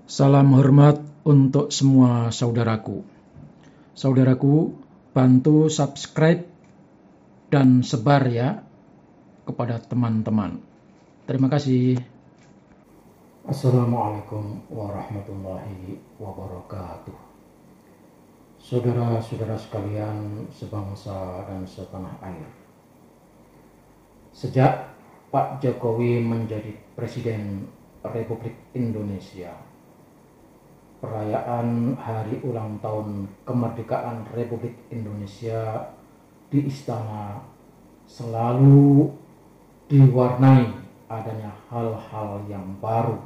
Salam hormat untuk semua saudaraku. Saudaraku, bantu subscribe dan sebar ya kepada teman-teman. Terima kasih. Assalamualaikum warahmatullahi wabarakatuh. Saudara-saudara sekalian sebangsa dan setanah air. Sejak Pak Jokowi menjadi Presiden Republik Indonesia, perayaan hari ulang tahun kemerdekaan Republik Indonesia di Istana selalu diwarnai adanya hal-hal yang baru,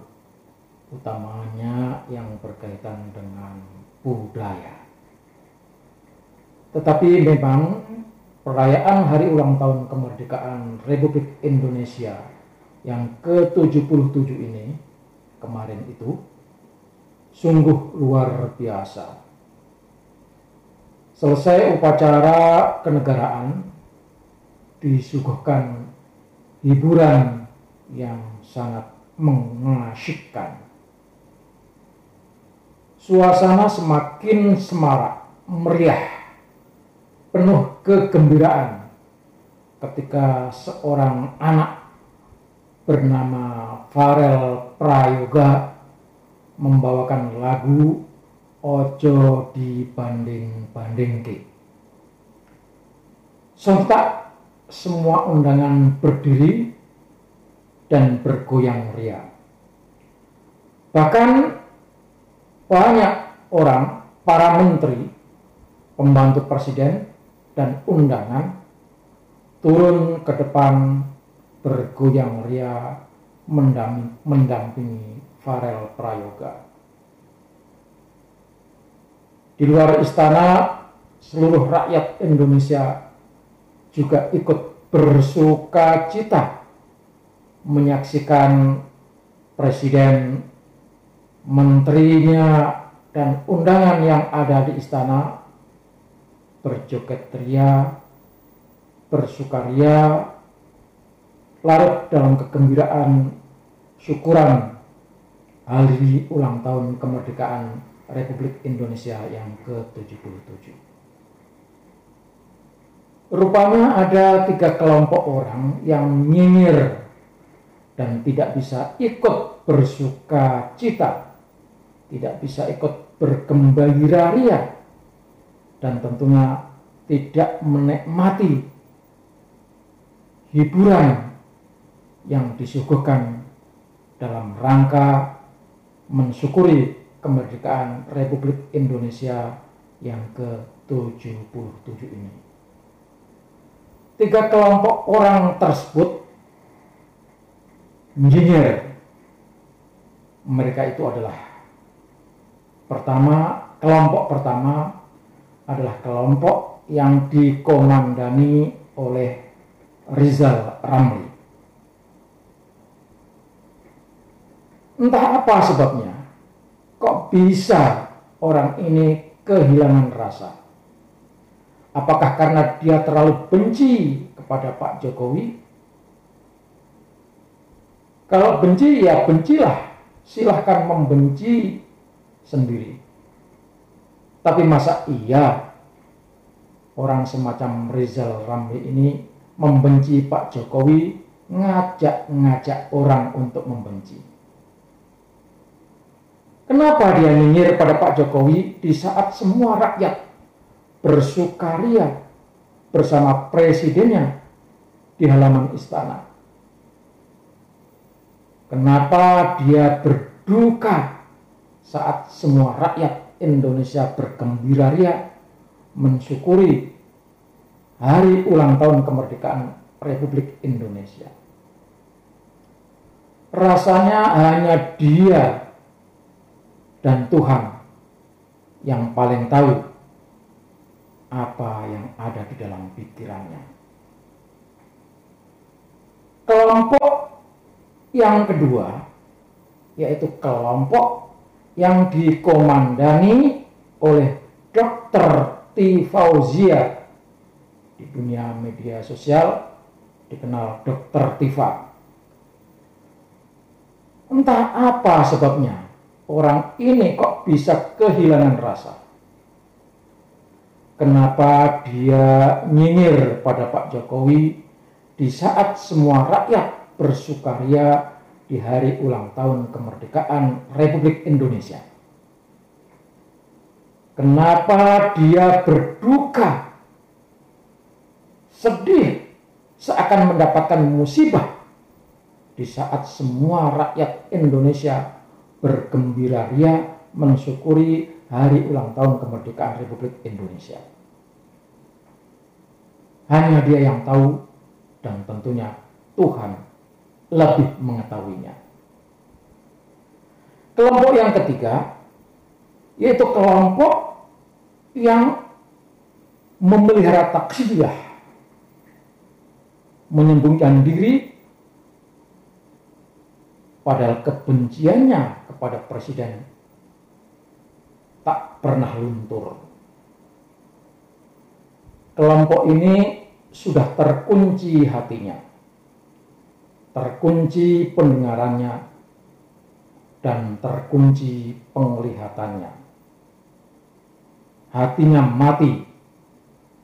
utamanya yang berkaitan dengan budaya. Tetapi memang perayaan hari ulang tahun kemerdekaan Republik Indonesia yang ke-77 ini kemarin itu sungguh luar biasa. Selesai upacara kenegaraan, disuguhkan hiburan yang sangat mengasyikkan. Suasana semakin semarak, meriah, penuh kegembiraan ketika seorang anak bernama Farel Prayoga membawakan lagu Ojo Dibanding-bandingke. Sontak semua undangan berdiri dan bergoyang ria. Bahkan banyak orang, para menteri, pembantu presiden, dan undangan turun ke depan bergoyang ria mendampingi Farel Prayoga. Di luar istana, seluruh rakyat Indonesia juga ikut bersuka cita menyaksikan presiden, menterinya, dan undangan yang ada di istana berjoget ria, bersukaria, larut dalam kegembiraan syukuran hari ulang tahun kemerdekaan Republik Indonesia yang ke-77. Rupanya ada 3 kelompok orang yang nyinyir dan tidak bisa ikut bersuka cita, tidak bisa ikut bergembira ria, dan tentunya tidak menikmati hiburan yang disuguhkan dalam rangka mensyukuri kemerdekaan Republik Indonesia yang ke-77 ini. 3 kelompok orang tersebut nyinyir. Mereka itu adalah kelompok pertama adalah kelompok yang dikomandani oleh Rizal Ramli. Entah apa sebabnya, kok bisa orang ini kehilangan rasa? Apakah karena dia terlalu benci kepada Pak Jokowi? Kalau benci, ya bencilah, silahkan membenci sendiri. Tapi masa iya orang semacam Rizal Ramli ini membenci Pak Jokowi, ngajak orang untuk membenci? Kenapa dia nyinyir pada Pak Jokowi di saat semua rakyat bersukaria bersama presidennya di halaman istana? Kenapa dia berduka saat semua rakyat Indonesia bergembira ria mensyukuri hari ulang tahun kemerdekaan Republik Indonesia? Rasanya hanya dia dan Tuhan yang paling tahu apa yang ada di dalam pikirannya. Kelompok yang kedua yaitu kelompok yang dikomandani oleh Dr. T. Fauzia, di dunia media sosial dikenal Dr. Tifa. Entah apa sebabnya, orang ini kok bisa kehilangan rasa? Kenapa dia nyinyir pada Pak Jokowi di saat semua rakyat bersukaria di hari ulang tahun kemerdekaan Republik Indonesia? Kenapa dia berduka, sedih, seakan mendapatkan musibah di saat semua rakyat Indonesia bergembira ria mensyukuri hari ulang tahun kemerdekaan Republik Indonesia? Hanya dia yang tahu, dan tentunya Tuhan lebih mengetahuinya. Kelompok yang ketiga, yaitu kelompok yang memelihara taksiyah, menyembunyikan diri, padahal kebenciannya kepada presiden tak pernah luntur. Kelompok ini sudah terkunci hatinya, terkunci pendengarannya, dan terkunci penglihatannya. Hatinya mati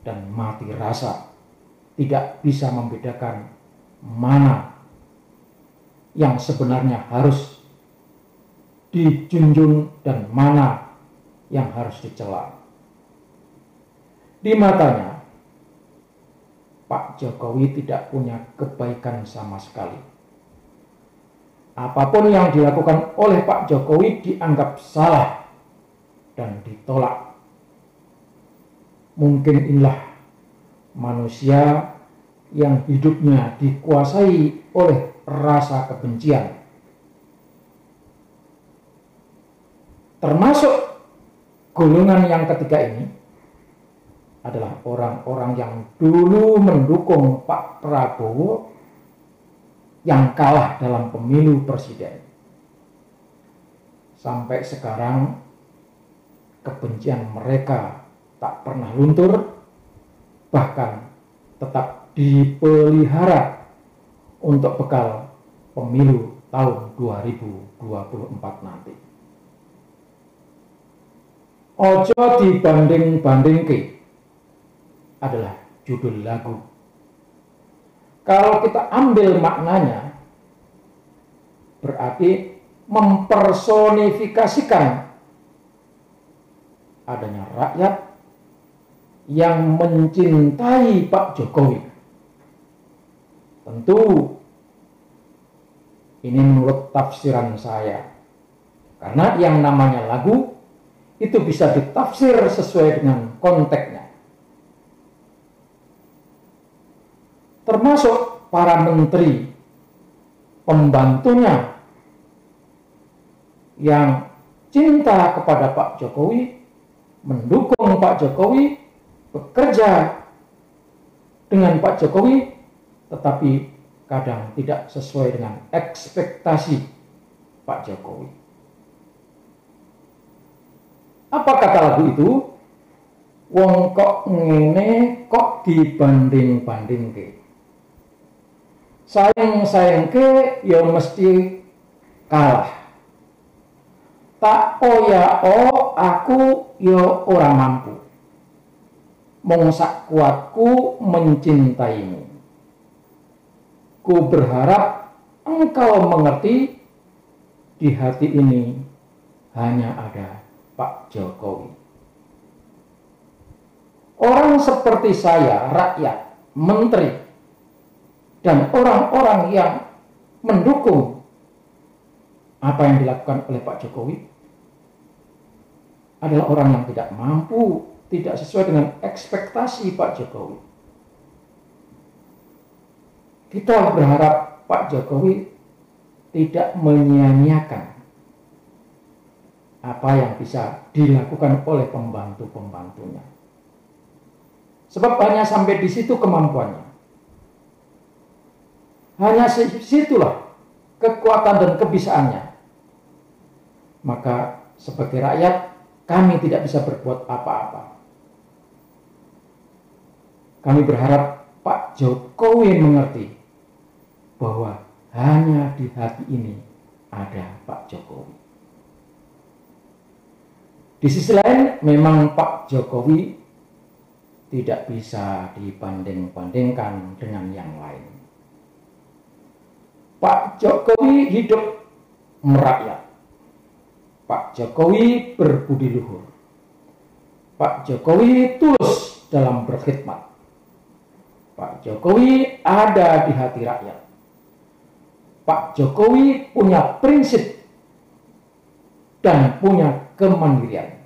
dan mati rasa, tidak bisa membedakan mana yang sebenarnya harus dijunjung dan mana yang harus dicela. Di matanya, Pak Jokowi tidak punya kebaikan sama sekali. Apapun yang dilakukan oleh Pak Jokowi dianggap salah dan ditolak. Mungkin inilah manusia yang hidupnya dikuasai oleh rasa kebencian. Termasuk golongan yang ketiga ini adalah orang-orang yang dulu mendukung Pak Prabowo yang kalah dalam pemilu presiden. Sampai sekarang kebencian mereka tak pernah luntur, bahkan tetap dipelihara untuk bekal pemilu tahun 2024 nanti. Ojo dibanding-bandingke adalah judul lagu. Kalau kita ambil maknanya, berarti mempersonifikasikan adanya rakyat yang mencintai Pak Jokowi. Tentu ini menurut tafsiran saya, karena yang namanya lagu itu bisa ditafsir sesuai dengan konteksnya. Termasuk para menteri, pembantunya yang cinta kepada Pak Jokowi, mendukung Pak Jokowi, bekerja dengan Pak Jokowi, tetapi kadang tidak sesuai dengan ekspektasi Pak Jokowi. Apa kata lagu itu? Wong kok ngene kok dibanding-bandingke. Sayang-sayangke ya mesti kalah. Tak oya-o aku ya ora mampu. Mung sak kuatku mencintaimu. Ku berharap engkau mengerti, di hati ini hanya ada Pak Jokowi. Orang seperti saya, rakyat, menteri, dan orang-orang yang mendukung apa yang dilakukan oleh Pak Jokowi adalah orang yang tidak mampu, tidak sesuai dengan ekspektasi Pak Jokowi. Kita berharap Pak Jokowi tidak menyia-nyiakan apa yang bisa dilakukan oleh pembantu-pembantunya. Sebab hanya sampai di situ kemampuannya. Hanya situlah kekuatan dan kebisaannya. Maka sebagai rakyat kami tidak bisa berbuat apa-apa. Kami berharap Pak Jokowi mengerti bahwa hanya di hati ini ada Pak Jokowi. Di sisi lain, memang Pak Jokowi tidak bisa dibanding-bandingkan dengan yang lain. Pak Jokowi hidup merakyat. Pak Jokowi berbudi luhur. Pak Jokowi tulus dalam berkhidmat. Pak Jokowi ada di hati rakyat. Pak Jokowi punya prinsip dan punya kemandirian.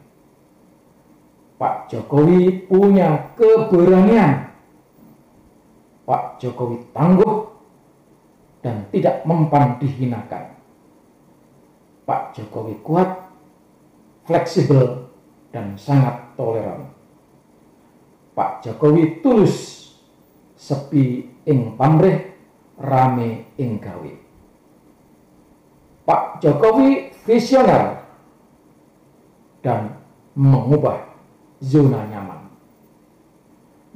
Pak Jokowi punya keberanian. Pak Jokowi tangguh dan tidak mempan dihinakan. Pak Jokowi kuat, fleksibel, dan sangat toleran. Pak Jokowi tulus, sepi ing pamrih, rame ing gawe. Pak Jokowi visioner dan mengubah zona nyaman.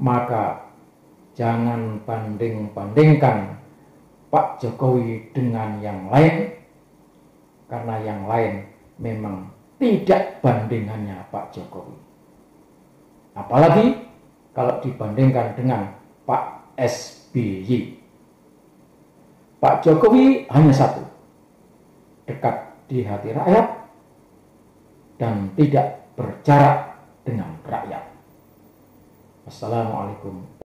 Maka jangan banding-bandingkan Pak Jokowi dengan yang lain, karena yang lain memang tidak bandingannya Pak Jokowi. Apalagi kalau dibandingkan dengan Pak SBY. Pak Jokowi hanya satu, dekat di hati rakyat dan tidak berjarak dengan rakyat. Assalamualaikum.